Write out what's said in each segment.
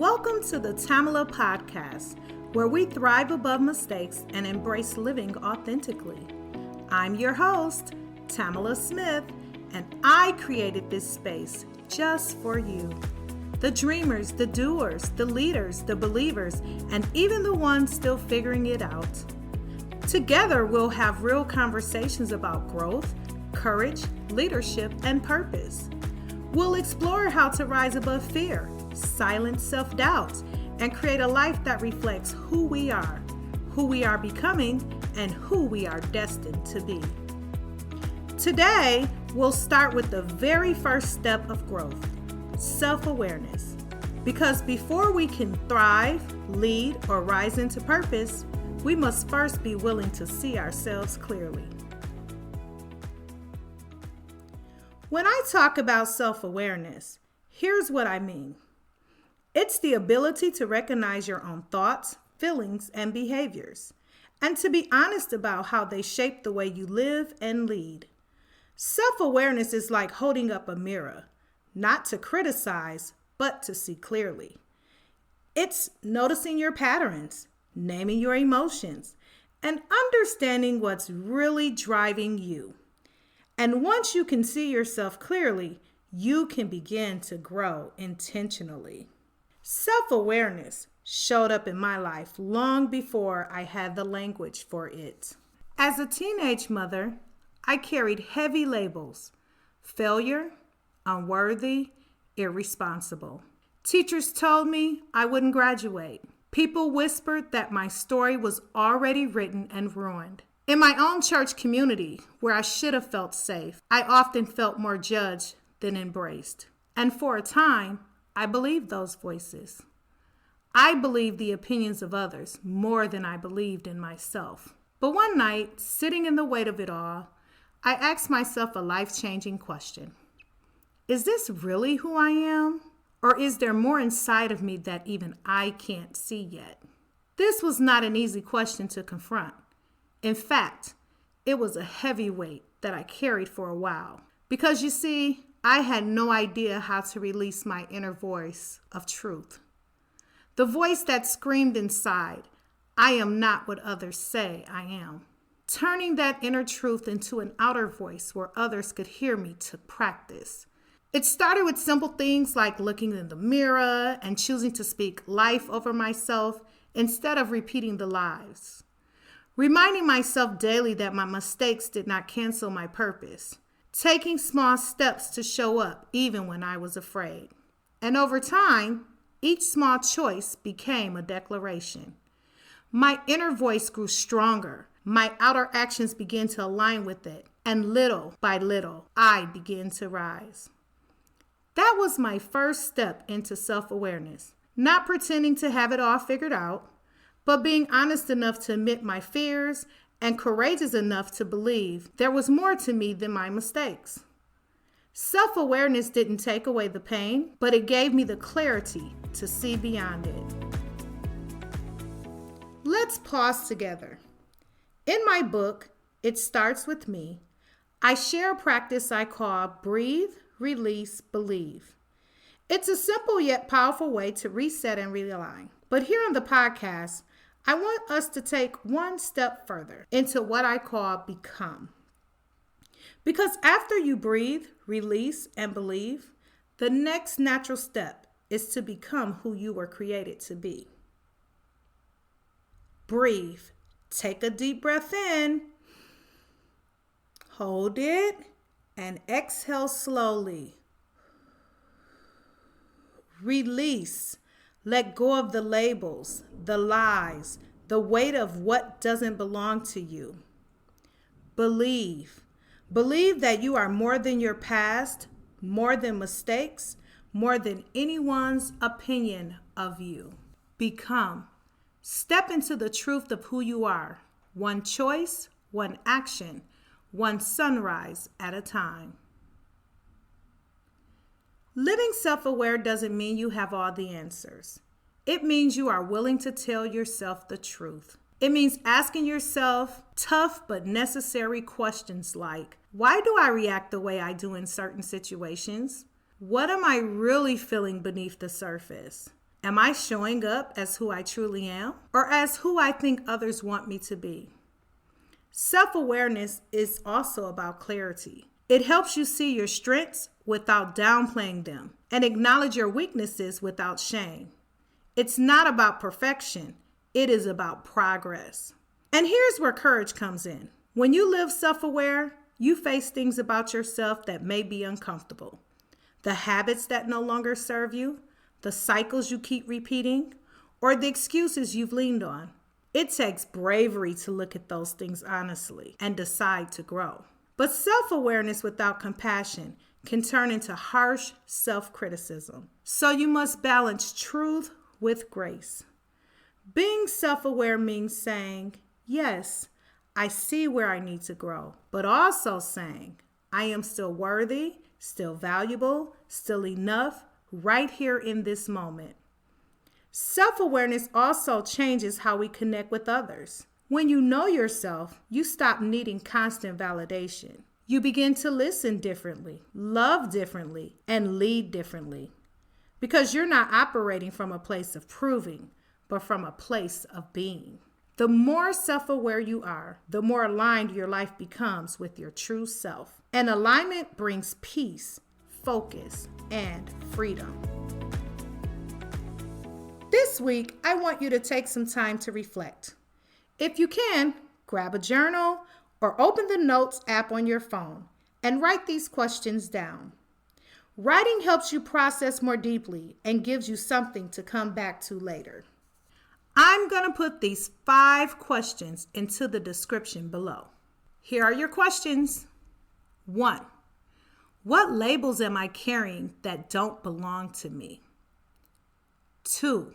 Welcome to the Tamela podcast, where we thrive above mistakes and embrace living authentically. I'm your host, Tamela Smith, and I created this space just for you. The dreamers, the doers, the leaders, the believers, and even the ones still figuring it out. Together, we'll have real conversations about growth, courage, leadership, and purpose. We'll explore how to rise above fear, silence self-doubt, and create a life that reflects who we are becoming, and who we are destined to be. Today, we'll start with the very first step of growth, self-awareness. Because before we can thrive, lead, or rise into purpose, we must first be willing to see ourselves clearly. When I talk about self-awareness, here's what I mean. It's the ability to recognize your own thoughts, feelings, and behaviors, and to be honest about how they shape the way you live and lead. Self-awareness is like holding up a mirror, not to criticize, but to see clearly. It's noticing your patterns, naming your emotions, and understanding what's really driving you. And once you can see yourself clearly, you can begin to grow intentionally. Self-awareness showed up in my life long before I had the language for it. As a teenage mother, I carried heavy labels: failure, unworthy, irresponsible. Teachers told me I wouldn't graduate. People whispered that my story was already written and ruined. In my own church community, where I should have felt safe, I often felt more judged than embraced. And for a time, I believed those voices. I believed the opinions of others more than I believed in myself. But one night, sitting in the weight of it all, I asked myself a life-changing question. Is this really who I am? Or is there more inside of me that even I can't see yet? This was not an easy question to confront. In fact, it was a heavy weight that I carried for a while. Because you see, I had no idea how to release my inner voice of truth. The voice that screamed inside, I am not what others say I am. Turning that inner truth into an outer voice where others could hear me took practice. It started with simple things like looking in the mirror and choosing to speak life over myself instead of repeating the lies. Reminding myself daily that my mistakes did not cancel my purpose. Taking small steps to show up even when I was afraid. And over time, each small choice became a declaration. My inner voice grew stronger. My outer actions began to align with it. And little by little, I began to rise. That was my first step into self-awareness. Not pretending to have it all figured out, but being honest enough to admit my fears and courageous enough to believe there was more to me than my mistakes. Self-awareness didn't take away the pain, but it gave me the clarity to see beyond it. Let's pause together. In my book, It Starts With Me, I share a practice I call Breathe, Release, Believe. It's a simple yet powerful way to reset and realign. But here on the podcast, I want us to take one step further into what I call become. Because after you breathe, release, and believe, the next natural step is to become who you were created to be. Breathe. Take a deep breath in. Hold it and exhale slowly. Release. Let go of the labels, the lies, the weight of what doesn't belong to you. Believe. Believe that you are more than your past, more than mistakes, more than anyone's opinion of you. Become. Step into the truth of who you are. One choice, one action, one sunrise at a time. Living self-aware doesn't mean you have all the answers. It means you are willing to tell yourself the truth. It means asking yourself tough but necessary questions like, why do I react the way I do in certain situations? What am I really feeling beneath the surface? Am I showing up as who I truly am or as who I think others want me to be? Self-awareness is also about clarity. It helps you see your strengths without downplaying them and acknowledge your weaknesses without shame. It's not about perfection. It is about progress. And here's where courage comes in. When you live self-aware, you face things about yourself that may be uncomfortable. The habits that no longer serve you, the cycles you keep repeating, or the excuses you've leaned on. It takes bravery to look at those things honestly and decide to grow. But self-awareness without compassion can turn into harsh self-criticism. So you must balance truth with grace. Being self-aware means saying, yes, I see where I need to grow, but also saying, I am still worthy, still valuable, still enough, right here in this moment. Self-awareness also changes how we connect with others. When you know yourself, you stop needing constant validation. You begin to listen differently, love differently, and lead differently. Because you're not operating from a place of proving, but from a place of being. The more self-aware you are, the more aligned your life becomes with your true self. And alignment brings peace, focus, and freedom. This week, I want you to take some time to reflect. If you can, grab a journal or open the Notes app on your phone and write these questions down. Writing helps you process more deeply and gives you something to come back to later. I'm going to put these 5 questions into the description below. Here are your questions. 1. What labels am I carrying that don't belong to me? 2.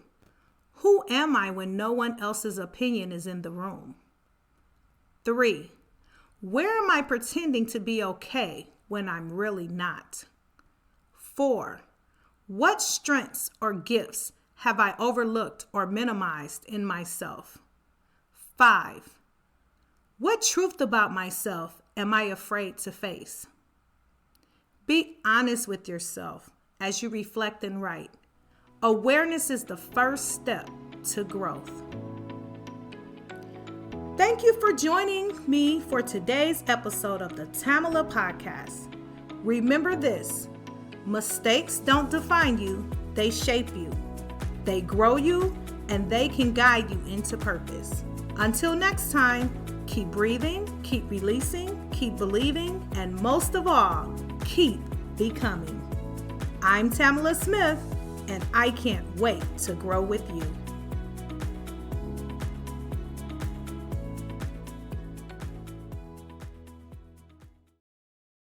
Who am I when no one else's opinion is in the room? 3. Where am I pretending to be okay when I'm really not? 4. What strengths or gifts have I overlooked or minimized in myself? 5. What truth about myself am I afraid to face? Be honest with yourself as you reflect and write. Awareness is the first step to growth. Thank you for joining me for today's episode of the Tamela podcast. Remember this, mistakes don't define you, they shape you. They grow you and they can guide you into purpose. Until next time, keep breathing, keep releasing, keep believing, and most of all, keep becoming. I'm Tamela Smith, and I can't wait to grow with you.